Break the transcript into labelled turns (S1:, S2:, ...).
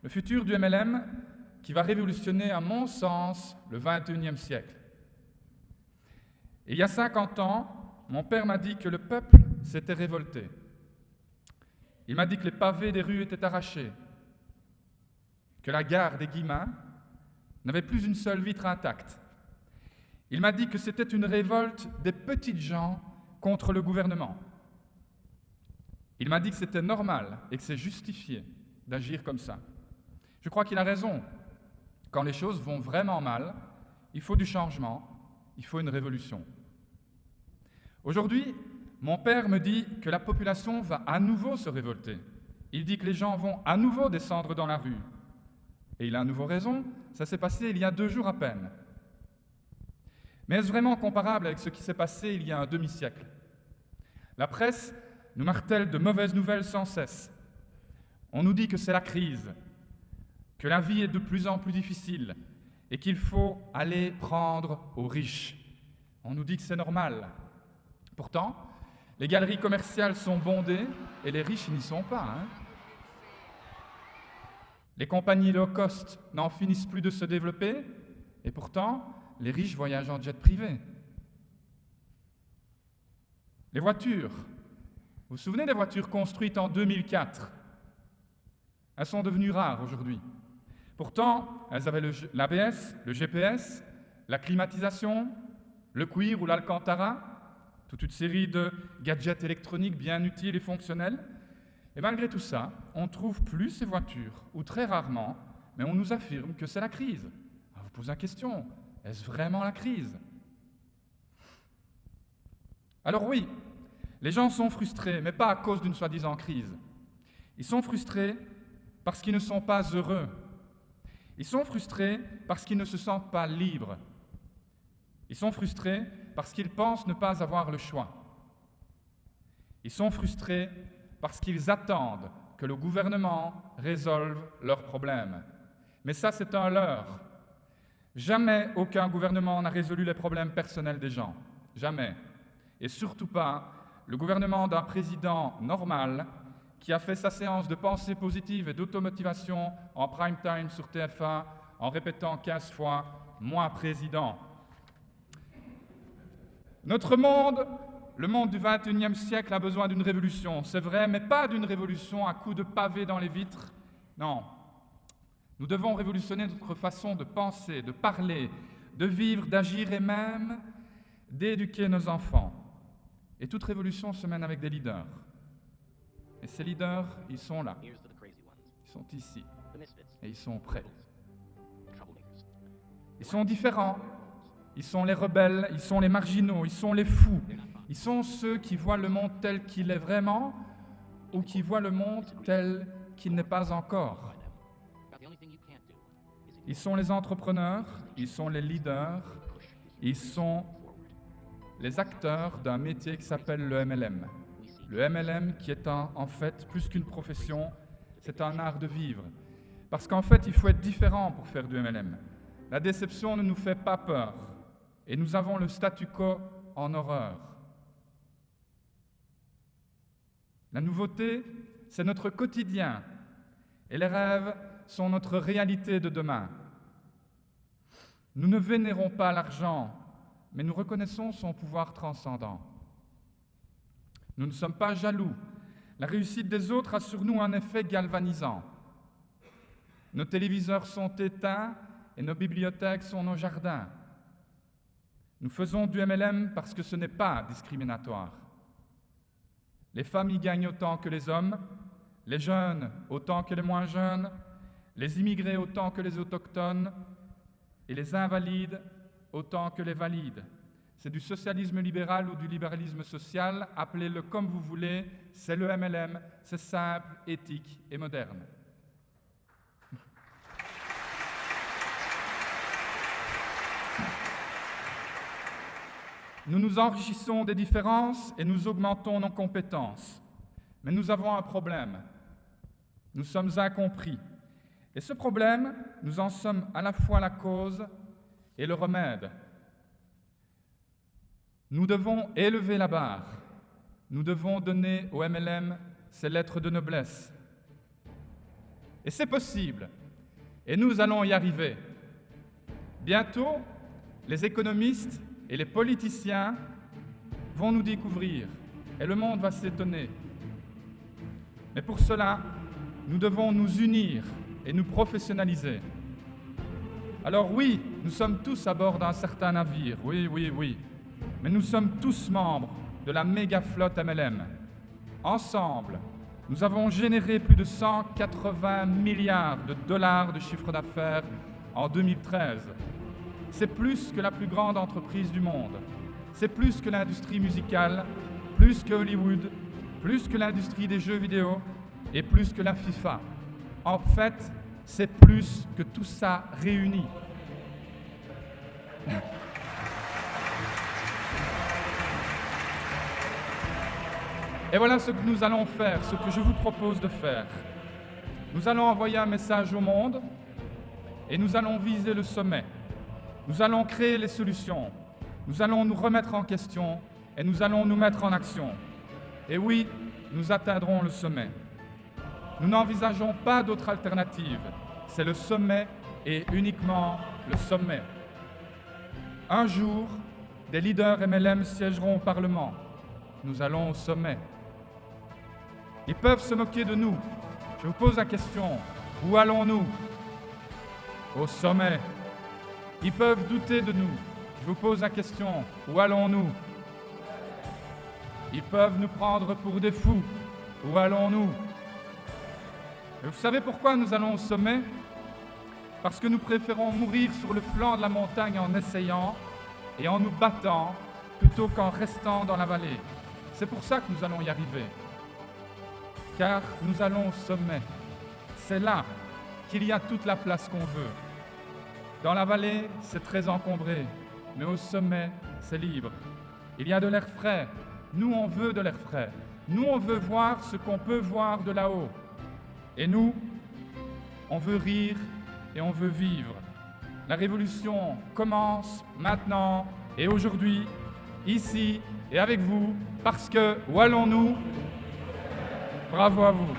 S1: Le futur du MLM qui va révolutionner, à mon sens, le XXIe siècle. Et il y a 50 ans, mon père m'a dit que le peuple s'était révolté. Il m'a dit que les pavés des rues étaient arrachés, que la gare des Guillemins n'avait plus une seule vitre intacte. Il m'a dit que c'était une révolte des petites gens contre le gouvernement. Il m'a dit que c'était normal et que c'est justifié d'agir comme ça. Je crois qu'il a raison. Quand les choses vont vraiment mal, il faut du changement, il faut une révolution. Aujourd'hui, mon père me dit que la population va à nouveau se révolter. Il dit que les gens vont à nouveau descendre dans la rue. Et il a à nouveau raison, ça s'est passé il y a 2 jours à peine. Mais est-ce vraiment comparable avec ce qui s'est passé il y a un demi-siècle? La presse nous martèle de mauvaises nouvelles sans cesse. On nous dit que c'est la crise, que la vie est de plus en plus difficile et qu'il faut aller prendre aux riches. On nous dit que c'est normal. Pourtant, les galeries commerciales sont bondées et les riches n'y sont pas. Les compagnies low cost n'en finissent plus de se développer et pourtant, les riches voyagent en jet privé. Les voitures. Vous vous souvenez des voitures construites en 2004? Elles sont devenues rares aujourd'hui. Pourtant, elles avaient l'ABS, le GPS, la climatisation, le cuir ou l'alcantara, toute une série de gadgets électroniques bien utiles et fonctionnels. Et malgré tout ça, on ne trouve plus ces voitures, ou très rarement, mais on nous affirme que c'est la crise. Alors vous posez la question, est-ce vraiment la crise? Alors oui, les gens sont frustrés, mais pas à cause d'une soi-disant crise. Ils sont frustrés parce qu'ils ne sont pas heureux. Ils sont frustrés parce qu'ils ne se sentent pas libres. Ils sont frustrés parce qu'ils pensent ne pas avoir le choix. Ils sont frustrés parce qu'ils attendent que le gouvernement résolve leurs problèmes. Mais ça, c'est un leurre. Jamais aucun gouvernement n'a résolu les problèmes personnels des gens. Jamais. Et surtout pas le gouvernement d'un président normal qui a fait sa séance de pensée positive et d'automotivation en prime time sur TF1 en répétant 15 fois « Moi, président ». Notre monde, le monde du XXIe siècle, a besoin d'une révolution, c'est vrai, mais pas d'une révolution à coups de pavés dans les vitres. Non. Nous devons révolutionner notre façon de penser, de parler, de vivre, d'agir et même d'éduquer nos enfants. Et toute révolution se mène avec des leaders. Et ces leaders, ils sont là. Ils sont ici. Et ils sont prêts. Ils sont différents. Ils sont les rebelles, ils sont les marginaux, ils sont les fous. Ils sont ceux qui voient le monde tel qu'il est vraiment ou qui voient le monde tel qu'il n'est pas encore. Ils sont les entrepreneurs, ils sont les leaders, ils sont les acteurs d'un métier qui s'appelle le MLM. Le MLM qui est en fait plus qu'une profession, c'est un art de vivre. Parce qu'en fait, il faut être différent pour faire du MLM. La déception ne nous fait pas peur. Et nous avons le statu quo en horreur. La nouveauté, c'est notre quotidien. Et les rêves sont notre réalité de demain. Nous ne vénérons pas l'argent, mais nous reconnaissons son pouvoir transcendant. Nous ne sommes pas jaloux. La réussite des autres a sur nous un effet galvanisant. Nos téléviseurs sont éteints et nos bibliothèques sont nos jardins. Nous faisons du MLM parce que ce n'est pas discriminatoire. Les femmes y gagnent autant que les hommes, les jeunes autant que les moins jeunes, les immigrés autant que les autochtones et les invalides autant que les valides. C'est du socialisme libéral ou du libéralisme social, appelez-le comme vous voulez, c'est le MLM, c'est simple, éthique et moderne. Nous nous enrichissons des différences et nous augmentons nos compétences. Mais nous avons un problème. Nous sommes incompris. Et ce problème, nous en sommes à la fois la cause et le remède. Nous devons élever la barre. Nous devons donner au MLM ses lettres de noblesse. Et c'est possible. Et nous allons y arriver. Bientôt, les économistes et les politiciens vont nous découvrir et le monde va s'étonner. Mais pour cela, nous devons nous unir et nous professionnaliser. Alors oui, nous sommes tous à bord d'un certain navire, oui, mais nous sommes tous membres de la méga flotte MLM. Ensemble, nous avons généré plus de 180 milliards de dollars de chiffre d'affaires en 2013. C'est plus que la plus grande entreprise du monde. C'est plus que l'industrie musicale, plus que Hollywood, plus que l'industrie des jeux vidéo et plus que la FIFA. En fait, c'est plus que tout ça réuni. Et voilà ce que nous allons faire, ce que je vous propose de faire. Nous allons envoyer un message au monde et nous allons viser le sommet. Nous allons créer les solutions. Nous allons nous remettre en question et nous allons nous mettre en action. Et oui, nous atteindrons le sommet. Nous n'envisageons pas d'autre alternative. C'est le sommet et uniquement le sommet. Un jour, des leaders MLM siégeront au Parlement. Nous allons au sommet. Ils peuvent se moquer de nous. Je vous pose la question, où allons-nous? Au sommet. Ils peuvent douter de nous. Je vous pose la question, où allons-nous? Ils peuvent nous prendre pour des fous. Où allons-nous? Et vous savez pourquoi nous allons au sommet? Parce que nous préférons mourir sur le flanc de la montagne en essayant et en nous battant plutôt qu'en restant dans la vallée. C'est pour ça que nous allons y arriver. Car nous allons au sommet. C'est là qu'il y a toute la place qu'on veut. Dans la vallée, c'est très encombré, mais au sommet, c'est libre. Il y a de l'air frais. Nous, on veut de l'air frais. Nous, on veut voir ce qu'on peut voir de là-haut. Et nous, on veut rire et on veut vivre. La révolution commence maintenant et aujourd'hui, ici et avec vous, parce que où allons-nous? Bravo à vous.